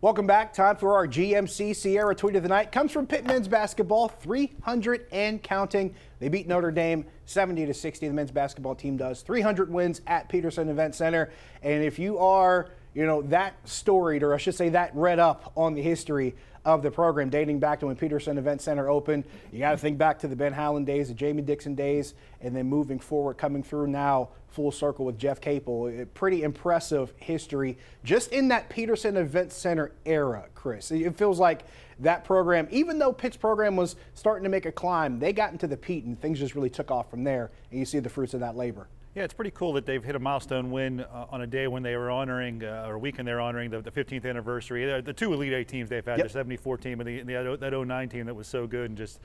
Welcome back. Time for our GMC Sierra Tweet of the Night. Comes from Pitt men's basketball, 300 and counting. They beat Notre Dame 70-60. The men's basketball team does. 300 wins at Peterson Event Center. And if you are, that storied, or I should say that read up on the history of the program dating back to when Peterson Event Center opened, you got to think back to the Ben Howland days, the Jamie Dixon days, and then moving forward, coming through now full circle with Jeff Capel. Pretty impressive history just in that Peterson Event Center era, Chris. It feels like that program, even though Pitt's program was starting to make a climb, they got into the Pete and things just really took off from there, and you see the fruits of that labor. Yeah, it's pretty cool that they've hit a milestone win on a day when they were honoring, or a weekend they're honoring the 15th anniversary. The two Elite Eight teams they've had, the 74 team and that 09 team that was so good and just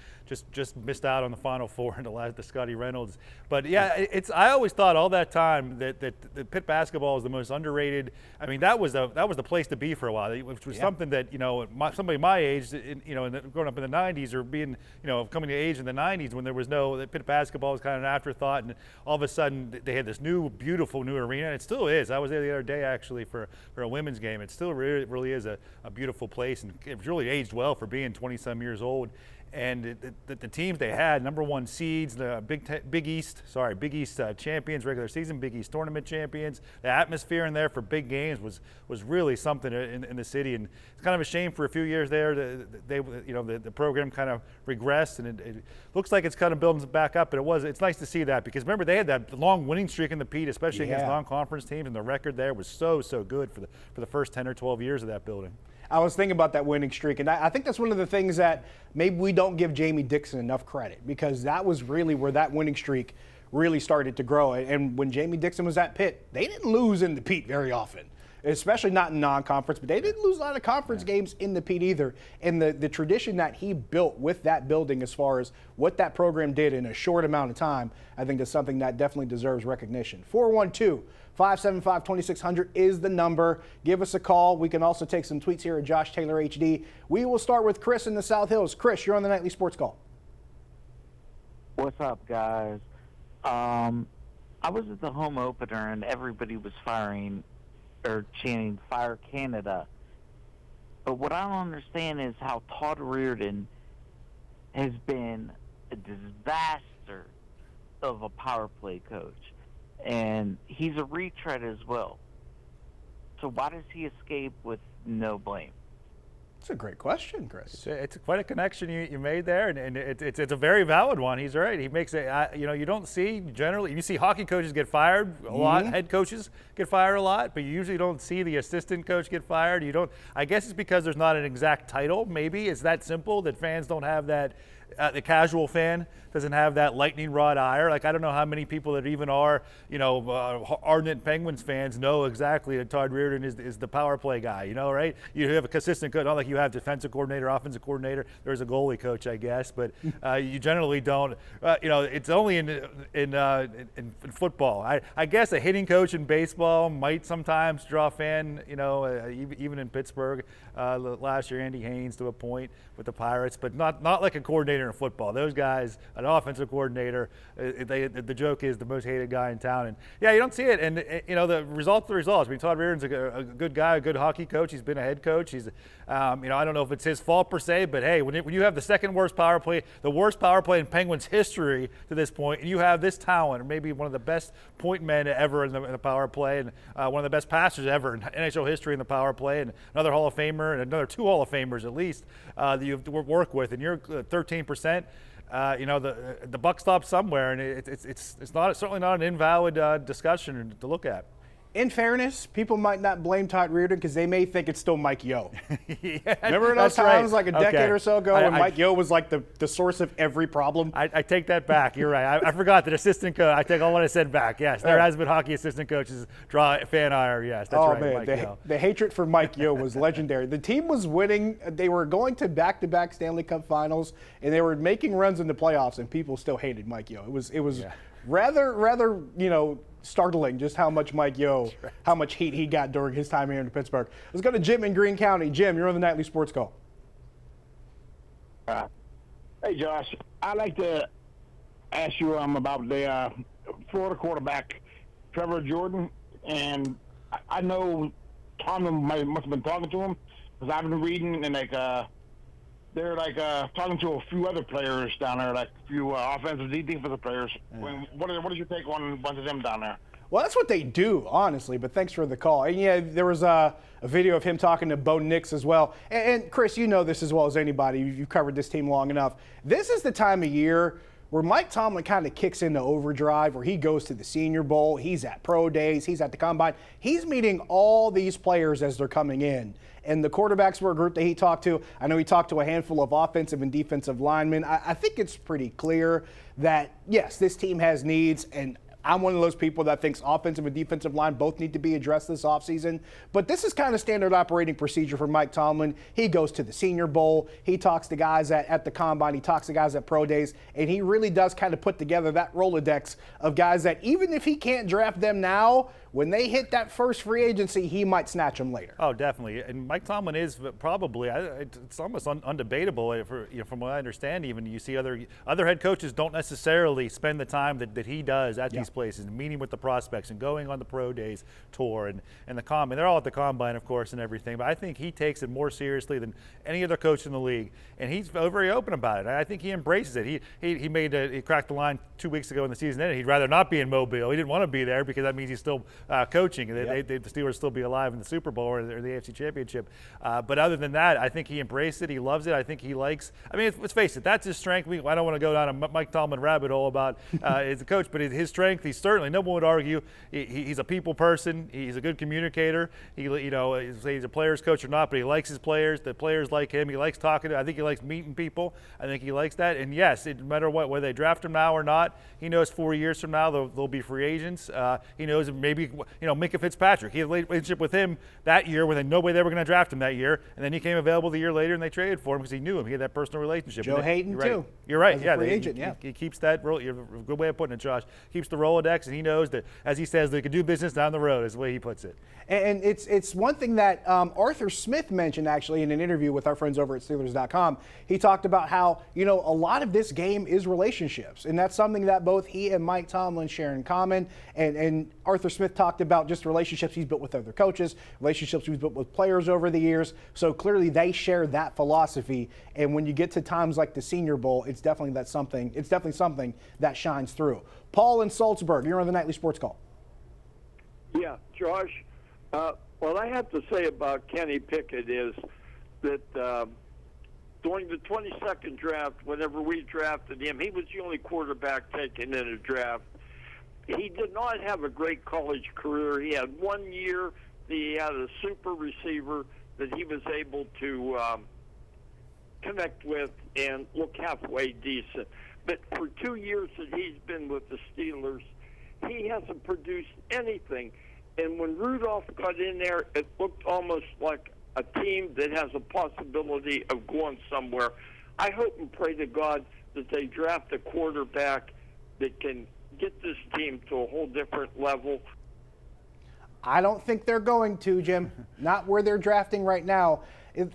missed out on the Final Four and the Scotty Reynolds. But yeah, I always thought all that time that the Pitt basketball is the most underrated. I mean, that was the place to be for a while, which was something that somebody my age, growing up in the 90s or being coming to age in the 90s when there was no Pitt basketball was kind of an afterthought, and all of a sudden they had this beautiful new arena, and it still is. I was there the other day actually for a women's game. It still really is a beautiful place, and it's really aged well for being 20-some years old. And the teams they had, #1 seeds, the Big East champions, regular season, Big East tournament champions. The atmosphere in there for big games was really something in the city, and it's kind of a shame for a few years there. The program kind of regressed, and it looks like it's kind of building back up. But it's nice to see that, because remember they had that long winning streak in the Pete, especially against non-conference teams, and the record there was so good for the first 10 or 12 years of that building. I was thinking about that winning streak, and I think that's one of the things that maybe we don't give Jamie Dixon enough credit, because that was really where that winning streak really started to grow. And when Jamie Dixon was at Pitt, they didn't lose in the Pete very often, especially not in non-conference, but they didn't lose a lot of conference games in the Pete either. And the tradition that he built with that building, as far as what that program did in a short amount of time, I think is something that definitely deserves recognition. 412-575-2600 is the number. Give us a call. We can also take some tweets here at Josh Taylor HD. We will start with Chris in the South Hills. Chris, you're on the Nightly Sports Call. What's up, guys? I was at the home opener and everybody was chanting "Fire Canada." But what I don't understand is how Todd Reardon has been a disaster of a power play coach. And he's a retread as well. So why does he escape with no blame? That's a great question, Chris. It's quite a connection you made there, and it's a very valid one. He's right. He makes it. You don't see generally. You see hockey coaches get fired a lot. Head coaches get fired a lot, but you usually don't see the assistant coach get fired. You don't. I guess it's because there's not an exact title. Maybe it's that simple that fans don't have that. The casual fan doesn't have that lightning rod ire. Like, I don't know how many people that even are, ardent Penguins fans know exactly that Todd Reardon is the power play guy, right? You have a consistent coach, not like you have defensive coordinator, offensive coordinator. There's a goalie coach, I guess, but you generally don't. It's only in football. I guess a hitting coach in baseball might sometimes draw a fan, even in Pittsburgh last year, Andy Haynes to a point with the Pirates, but not like a coordinator in football. Those guys, an offensive coordinator, the joke is the most hated guy in town. And yeah, you don't see it. And the results. I mean, Todd Reardon's a good guy, a good hockey coach. He's been a head coach. He's, I don't know if it's his fault per se, but hey, when you have the second worst power play, the worst power play in Penguins history to this point, and you have this talent, or maybe one of the best point men ever in the power play, and one of the best passers ever in NHL history in the power play, and another Hall of Famer, and another 2 Hall of Famers at least that you have to work with, and you're 13%. The buck stops somewhere, and it's certainly not an invalid discussion to look at. In fairness, people might not blame Todd Reardon because they may think it's still Mike Yeo. Yeah, remember those times like a decade or so ago when Mike Yeo was like the source of every problem? I take that back. You're right. I forgot that assistant coach. I take all what I said back. Yes, there has been hockey assistant coaches draw fan ire. Yes, that's right. Man, Mike Yeo. The hatred for Mike Yeo was legendary. The team was winning. They were going to back-to-back Stanley Cup finals, and they were making runs in the playoffs, and people still hated Mike Yeo. It was rather startling just how much how much heat he got during his time here in Pittsburgh. Let's go to Jim in Greene County. Jim, you're on the Nightly Sports Call. Hey, Josh. I'd like to ask you about the Florida quarterback, Trevor Jordan. And I know Tomlin must have been talking to him, because I've been reading, and they're talking to a few other players down there, like a few offensive, defensive players. What is your take on a bunch of them down there? Well, that's what they do, honestly, but thanks for the call. And yeah, there was a video of him talking to Bo Nix as well. And Chris, you know this as well as anybody. You've covered this team long enough. This is the time of year where Mike Tomlin kind of kicks into overdrive, where he goes to the Senior Bowl, he's at pro days, he's at the combine. He's meeting all these players as they're coming in. And the quarterbacks were a group that he talked to. I know he talked to a handful of offensive and defensive linemen. I think it's pretty clear that, yes, this team has needs, and I'm one of those people that thinks offensive and defensive line both need to be addressed this offseason. But this is kind of standard operating procedure for Mike Tomlin. He goes to the Senior Bowl. He talks to guys at the Combine. He talks to guys at pro days. And he really does kind of put together that Rolodex of guys that even if he can't draft them now, when they hit that first free agency, he might snatch them later. Oh, definitely. And Mike Tomlin is probably, it's almost undebatable. From what I understand, even you see other head coaches don't necessarily spend the time that he does at these places, meeting with the prospects and going on the pro days tour and the Combine. They're all at the Combine, of course, and everything. But I think he takes it more seriously than any other coach in the league. And he's very open about it. I think he embraces it. He cracked the line 2 weeks ago in the season ended. He'd rather not be in Mobile. He didn't want to be there because that means he's still coaching. The Steelers still be alive in the Super Bowl or the AFC Championship. But other than that, I think he embraced it. He loves it. I think he likes. I mean, let's face it. That's his strength. I don't want to go down a Mike Tomlin rabbit hole about as a coach, but his strength. He's certainly, no one would argue. He's a people person. He's a good communicator. He's a player's coach or not, but he likes his players. The players like him. He likes talking to. I think he likes meeting people. I think he likes that. And yes, no matter what, whether they draft him now or not, he knows 4 years from now they'll be free agents. He knows maybe Minka Fitzpatrick. He had a relationship with him that year when they no way they were going to draft him that year, and then he came available the year later and they traded for him because he knew him. He had that personal relationship. Joe Hayden too. You're right. As a free agent, he keeps that. You're a good way of putting it, Josh. Keeps the Rolodex, and he knows that, as he says, they could do business down the road. Is the way he puts it. And it's one thing that Arthur Smith mentioned actually in an interview with our friends over at Steelers.com. He talked about how a lot of this game is relationships, and that's something that both he and Mike Tomlin share in common. And Arthur Smith talked about just relationships he's built with other coaches, relationships he's built with players over the years. So clearly they share that philosophy. And when you get to times like the Senior Bowl, it's definitely something that shines through. Paul in Salzburg, you're on the Nightly Sports Call. Yeah, Josh. What I have to say about Kenny Pickett is that during the 22nd draft, whenever we drafted him, he was the only quarterback taken in a draft. He did not have a great college career. He had 1 year that he had a super receiver that he was able to connect with and look halfway decent. But for 2 years that he's been with the Steelers, he hasn't produced anything. And when Rudolph got in there, it looked almost like a team that has a possibility of going somewhere. I hope and pray to God that they draft a quarterback that can get this team to a whole different level. I don't think they're going to, Jim. Not where they're drafting right now.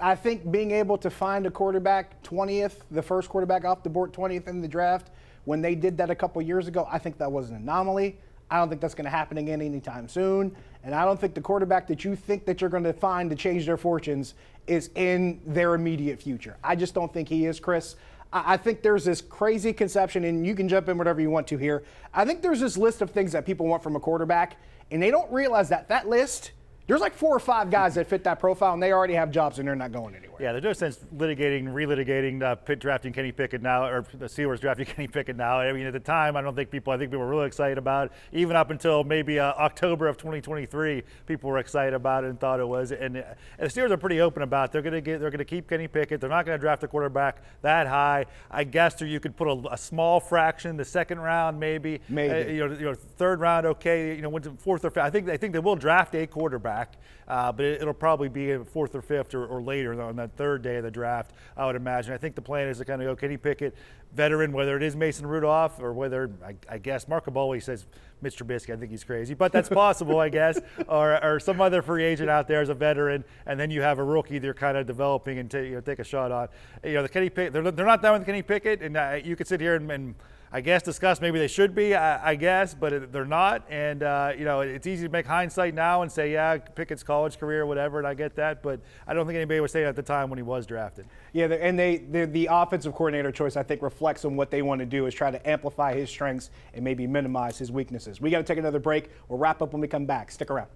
I think being able to find a quarterback 20th, the first quarterback off the board 20th in the draft, when they did that a couple years ago, I think that was an anomaly. I don't think that's going to happen again anytime soon. And I don't think the quarterback that you think that you're going to find to change their fortunes is in their immediate future. I just don't think he is, Chris. I think there's this crazy conception, and you can jump in whatever you want to here. I think there's this list of things that people want from a quarterback, and they don't realize that list, there's like 4 or 5 guys that fit that profile, and they already have jobs, and they're not going anywhere. Yeah, there's no sense relitigating Pitt drafting Kenny Pickett now, or the Steelers drafting Kenny Pickett now. I mean, at the time, I think people were really excited about it. Even up until maybe October of 2023, people were excited about it and thought it was. And the Steelers are pretty open about it. They're going to keep Kenny Pickett. They're not going to draft a quarterback that high. I guess you could put a small fraction, the second round maybe. Third round, okay. Fourth or fifth. I think they will draft a quarterback. But it'll probably be in 4th or 5th or later on that third day of the draft, I would imagine. I think the plan is to kind of go Kenny Pickett, veteran, whether it is Mason Rudolph or whether, I guess, Mark Caboli says Mitch Trubisky. I think he's crazy, but that's possible, I guess, or some other free agent out there as a veteran, and then you have a rookie they're kind of developing and take a shot on. The Kenny Pickett, they're not done with Kenny Pickett, and you could sit here and I guess, discussed. Maybe they should be, I guess, but they're not. And, it's easy to make hindsight now and say, yeah, Pickett's college career, whatever, and I get that. But I don't think anybody was saying at the time when he was drafted. Yeah, and the offensive coordinator choice, I think, reflects on what they want to do is try to amplify his strengths and maybe minimize his weaknesses. We got to take another break. We'll wrap up when we come back. Stick around.